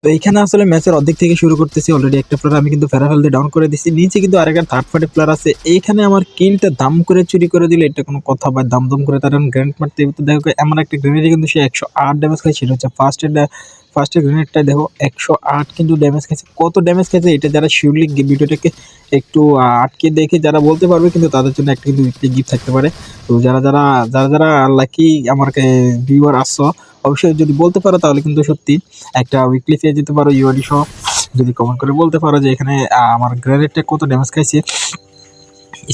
তো এইখানে আসলে ম্যাচের অর্ধেক থেকে শুরু করতেছি। অলরেডি একটা প্লেয়ার আমি কিন্তু ফেরাফেল দিয়ে ডাউন করে দিচ্ছি। নিচে কিন্তু আরেকটা থার্ড পার্টি প্লেয়ার আছে। এইখানে আমার কিলটা দাম করে চুরি করে দিলে এটা কোনো কথা? বা দাম দাম করে তার গ্রেনেড মারতে তো দেখো এমন একটা গ্রেনেডে কিন্তু সে 108 ড্যামেজ খায়। সেটা হচ্ছে ফার্স্টের গ্রেনেডটা দেখো 108 কিন্তু ড্যামেজ খাইছে। কত ড্যামেজ খাইছে এটা যারা শিওরলি ভিডিওটাকে একটু আটকে দেখে যারা বলতে পারবে কিন্তু তাদের জন্য একটা কিন্তু উইকলি গিফট থাকতে পারে। তো যারা লাকি আমার ভিউয়ার আসছো অবশ্যই যদি বলতে পারো তাহলে কিন্তু সত্যি একটা উইকলি পেয়ে যেতে পারো ইউআইডি সহ। যদি কমেন্ট করে বলতে পারো যে এখানে আমার গ্রেনেডটা কত ড্যামেজ খাইছে,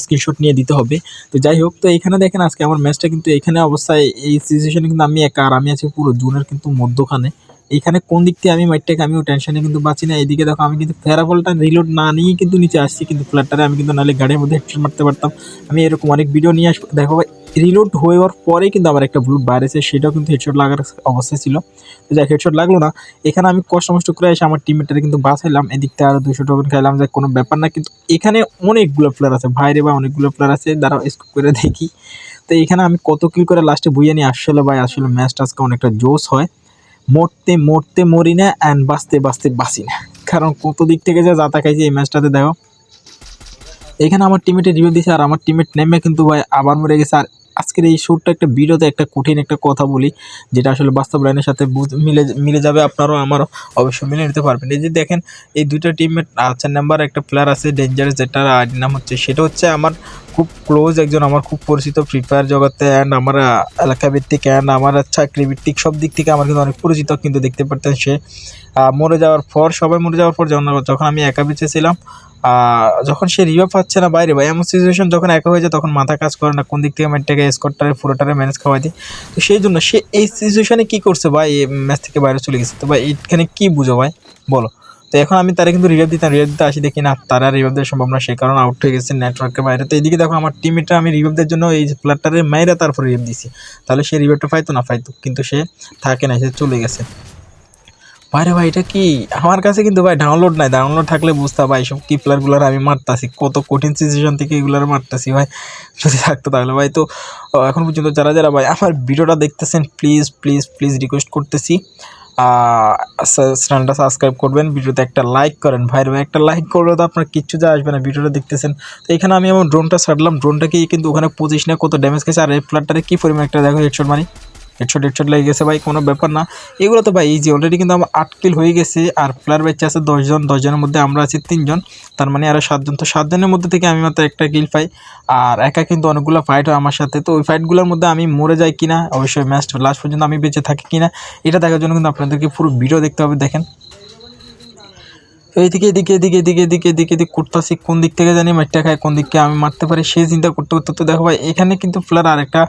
স্ক্রিনশট নিয়ে দিতে হবে। তো যাই হোক, তো এখানে দেখেন আজকে আমার ম্যাচটা কিন্তু এখানে অবস্থায় এই সিচুয়েশনে কিন্তু আমি একা, আর আমি আছি পুরো জোনের কিন্তু মধ্যখানে। এইখানে কোন দিক থেকে আমি মাইটটাকে আমিও টেনশনে কিন্তু বাঁচি না। এইদিকে দেখো আমি কিন্তু ফেরাবলটা রিলোড না নিয়ে কিন্তু নিচে আসছি, কিন্তু ফ্ল্যাটটারে আমি কিন্তু নাহলে গাড়ির মধ্যে হেডশট মারতে পারতাম। আমি এরকম অনেক ভিডিও নিয়ে আসবো। দেখো ভাই, রিলোড হওয়ার পরেই কিন্তু আমার একটা ব্লুট বাইরেছে, সেটাও কিন্তু হেডশট লাগার অবস্থায় ছিল। তো যাই হেডশট লাগলো না। এখানে আমি কষ্ট মষ্ট করে এসে আমার টিমমেটটারে কিন্তু বাঁচাইলাম। এদিকটা আরো 200 টোকেন খাইলাম, যে কোনো ব্যাপার না। কিন্তু এখানে অনেকগুলো প্লেয়ার আছে ভাইরে ভাই, অনেকগুলো প্লেয়ার আছে। দাঁড়াও স্কোপ করে দেখি। তো এখানে আমি কত কিল করে লাস্টে বুইয়ে নিয়ে আসলে ভাই, আসলে ম্যাচটা আজকে অনেকটা জোশ হয়। মরতে মরতে মরি না অ্যান্ড বাঁচতে বাঁচতে বাঁচি না, কারণ কত দিক থেকে যে যাতা খাইছি এই ম্যাচটাতে দেখো। এখানে আমার টিমমেটে রিভিউ দিয়েছে আর আমার টিমমেট নেমে কিন্তু ভাই আবার মরে গেছে। আর আজকের এই ছোট্ট একটা ভিডিওতে একটা কঠিন একটা কথা বলি, যেটা আসলে বাস্তব লাইনের সাথে মিলে মিলে যাবে, আপনারও আমারও অবশ্যই মিলে নিতে পারবেন। এই যে দেখেন এই দুইটা টিমমেট, 4 নাম্বার একটা প্লেয়ার আছে ডেঞ্জারাস, যেটার আইডি নাম হচ্ছে, সেটা হচ্ছে আমার খুব ক্লোজ একজন, আমার খুব পরিচিত ফ্রি ফায়ার জগতে অ্যান্ড আমার এলাকা ভিত্তিক অ্যান্ড আমার চাকরি ভিত্তিক সব দিক থেকে আমার কিন্তু অনেক পরিচিত। কিন্তু দেখতে পারতেন সে মরে যাওয়ার পর, সবাই মরে যাওয়ার পর যখন আমি একা বেঁচে ছিলাম, যখন সে রিভাইভ পাচ্ছে না বাইরে, বা এমন সিচুয়েশন যখন একা হয়ে যায় তখন মাথা কাজ করে না কোন দিক থেকে ম্যাচটাকে স্কোরটারে পুরোটারে ম্যানেজ খাওয়াই দিই। তো সেই জন্য সে এই সিচুয়েশনে কী করছে ভাই, এই ম্যাচ থেকে বাইরে চলে গেছে। তো ভাই এইখানে কী বুঝো ভাই বলো? তো এখন আমি তারা কিন্তু রিভাইভ দিতে আসি, দেখি না তারা রিভাইভ দেওয়ার সম্ভব না, সেই কারণে আউট হয়ে গেছে নেটওয়ার্কের বাইরে। তো এইদিকে দেখো আমার টিমমেটটা আমি রিভাইভ দেওয়ার জন্য এই প্লেয়ারটারে মাইরা তারপর রিভাইভ দিছি, তাহলে সে রিভাইভটা পাইতো না, কিন্তু সে থাকে না, সে চলে গেছে। ভাইরে ভাই এটা কি? আমার কাছে কিন্তু ভাই ডাউনলোড নাই, ডাউনলোড থাকলে বুঝতে ভাই সব কি প্লেয়ারগুলোর আমি মারতাছি, কত কঠিন সিচুয়েশন থেকে এগুলোর মারতাছি ভাই, যদি থাকতো তাহলে ভাই। তো এখন পর্যন্ত যারা যারা ভাই আমার ভিডিওটা দেখতেছেন, প্লিজ প্লিজ প্লিজ রিকোয়েস্ট করতেছি, চ্যানেলটা সাবস্ক্রাইব করবেন, ভিডিওতে একটা লাইক করেন। ভাইরে ভাই একটা লাইক করলে তো আপনার কিচ্ছু যা আসবে না, ভিডিওটা দেখতেছেন। তো এখানে আমি আমার ড্রোনটা ছাড়লাম, ড্রোনটাকে কিন্তু ওখানে পজিশনে কত ড্যামেজ খেয়েছে, আর এই প্লেয়ারটারে কী পরিমাণ একটা দেখো হেডশট মারি, হেডশট লেগে গেছে ভাই, কোনো ব্যাপার না। এগুলো তো ভাই ইজি, অলরেডি কিন্তু আমার 8 কিল হয়ে গেছে, আর প্লেয়ার বেঁচে আছে 10 জন, 10 জনের মধ্যে আমরা আছি 3 জন, তার মানে আরও 7 জন। তো 7 জনের মধ্যে থেকে আমি মাত্র একটা কিল পাই, আর একা কিন্তু অনেকগুলো ফাইট হয় আমার সাথে। তো ওই ফাইটগুলোর মধ্যে আমি মরে যাই কিনা, অবশ্যই ম্যাচটা লাস্ট পর্যন্ত আমি বেঁচে থাকি কিনা, এটা দেখার জন্য কিন্তু আপনাদেরকে পুরো ভিডিও দেখতে হবে। দেখেন এইদিকে এদিকে এদিকে এদিকে এদিকে এদিকে এদিকে করতেছি, কোন দিক থেকে জানি মারটা খায়, কোন দিককে আমি মারতে পারি সেই চিন্তা করতে করতে। তো দেখো ভাই এখানে কিন্তু প্লেয়ার আরেকটা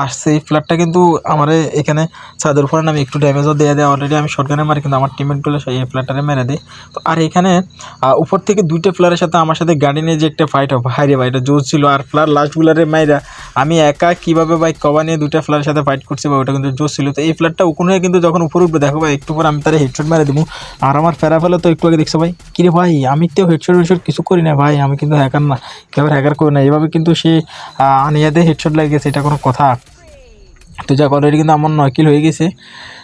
আসছে, এই প্লেয়ারটা কিন্তু আমার এখানে ছাদের উপরে আমি একটু ড্যামেজও দিয়ে দেয়, অলরেডি আমি শর্টগানে মারি কিন্তু আমার টিমমেটগুলো সেই প্লেয়ারটারে মেরে দেয়। তো আর এখানে উপর থেকে দুইটা প্লেয়ারের সাথে আমার সাথে গাড়ি নিয়ে যে একটা ফাইট হবে, হাই রে ভাই এটা জোর ছিল। আর প্লেয়ার লাস্টগুলারে মাইরা আমি একা কীভাবে ভাই কবা নিয়ে দুইটা প্লেয়ারের সাথে ফাইট করছি বা ওটা কিন্তু জোর ছিল। তো এই প্লেয়ারটা ওখানে কিন্তু যখন উপরে উঠবে দেখো ভাই একটু পর আমি তারা হেডশট মেরে দেবো। আর আমার ফেরাফেলা তো একটু আগে দেখছো ভাই, কিরে ভাই আমি তো হেডশট কিছু করি না ভাই, আমি কিন্তু হ্যাকার না, কেউ হ্যাকার করি না, এভাবে কিন্তু সে আনিয়াতে হেডশট লেগে গেছে, এটা কোনো কথা? তো যাক অলরেডি কিন্তু আমার 9 কিল হয়ে গেছে।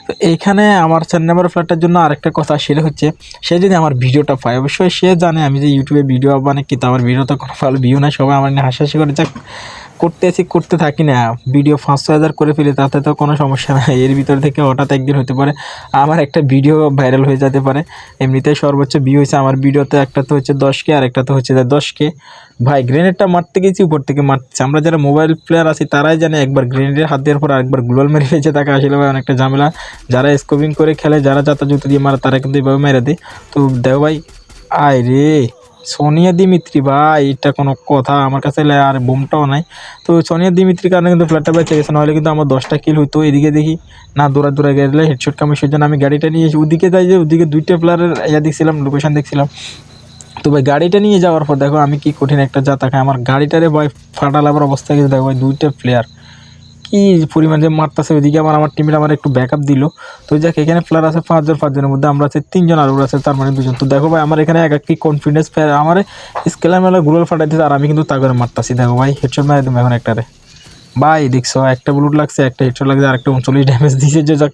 তো এইখানে আমার 4 নম্বর ফ্ল্যাটটার জন্য আরেকটা কথা, সেটা হচ্ছে সে যদি আমার ভিডিওটা পায়, অবশ্যই সে জানে আমি যে ইউটিউবে ভিডিও মানে কিন্তু আমার ভিডিওতে কোনো ভালো ভিউ না, সবাই আমার নিয়ে হাসাহাসি করে। যাক করতে থাকি না, ভিডিও 5-6 হাজার করে ফেলি, তাতে তো কোনো সমস্যা নাই। এর ভিতর থেকে হঠাৎ একদিন হতে পারে আমার একটা ভিডিও ভাইরাল হয়ে যেতে পারে। এমনিতেই সর্বোচ্চ ভিউ হয়েছে আমার ভিডিওতে, একটা তো হচ্ছে 10K আর একটা তো হচ্ছে 10K। ভাই গ্রেনেডটা মারতে গেছি, উপর থেকে মারতেছে। আমরা যারা মোবাইল প্লেয়ার আছি তারাই জানে, একবার গ্রেনেডের হাত দেওয়ার পর আরেকবার গ্লোয়াল মেরে ফেলছে তাকে, আসলে ভাই অনেকটা ঝামেলা। যারা স্কোপিং করে খেলে, যারা যাতা জুতো দিয়ে মারে, তারা কিন্তু এইভাবে মেরে দেয়। তো দেখো ভাই, আয় রে সোনিয়া দিমিত্রি ভাই, এটা কোনো কথা? আমার কাছে আর বোমটাও নাই। তো সোনিয়া দিমিত্রির কারণে কিন্তু ফ্ল্যাটটা বেঁচে গেছে, নাহলে কিন্তু আমার 10টা কিল হইতো। এদিকে দেখি না, দৌড়া গেলে হেডশট কামি, সেই জন্য আমি গাড়িটা নিয়ে এসে ওদিকে যাই, যে ওদিকে দুইটা প্লেয়ারের দেখছিলাম, লোকেশন দেখছিলাম। তো ভাই গাড়িটা নিয়ে যাওয়ার পর দেখো আমি কি কঠিন একটা যাতা খাই, আমার গাড়িটারে ভাই ফাটালাবার অবস্থা গেছে। দেখো ভাই দুইটা প্লেয়ার কি পরিমাণ যে মারতেছে, ওইদিকে আমার টিমের আমার একটু ব্যাকআপ দিল। তো যাক এখানে প্লেয়ার আছে 5 জন, 5 জনের মধ্যে আমরা আছে 3 জন, আর ওরা আছে তার মানে 2 জন। তো দেখো ভাই আমার এখানে এক কি কনফিডেন্স আমার স্কেলার মেলা গুগল ফাটাইতেছে, আর আমি কিন্তু তাগরে মারতাছি। দেখো ভাই হেডশট মারি দেবো এখন একটারে। ভাই দেখছো একটা বুলেট লাগছে, একটা হেডশট লাগছে, আর একটা 39 ড্যামেজ দিয়েছে। যে যাক,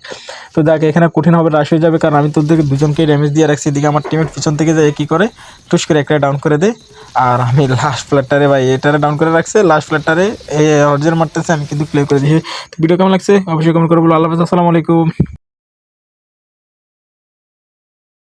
তো দেখ এখানে কঠিন হবে, রাশ হয়ে যাবে, কারণ আমি তোদেরকে দুজনকেই ড্যামেজ দিয়ে রাখছি। এদিকে আমার টিমের পিছন থেকে যায় কি করে টুস করে একটা ডাউন করে দে। আর আমি লাস্ট ফ্ল্যাটটারে ভাই এটারে ডাউন করে রাখছে, লাস্ট ফ্ল্যাটটারে অর্জের মারতেছে, আমি কিন্তু প্লে করে দিয়েছি। ভিডিও কেমন লাগছে অবশ্যই কমেন্ট করে বলো। আল্লাহ হাফেজ, আসসালামু আলাইকুম।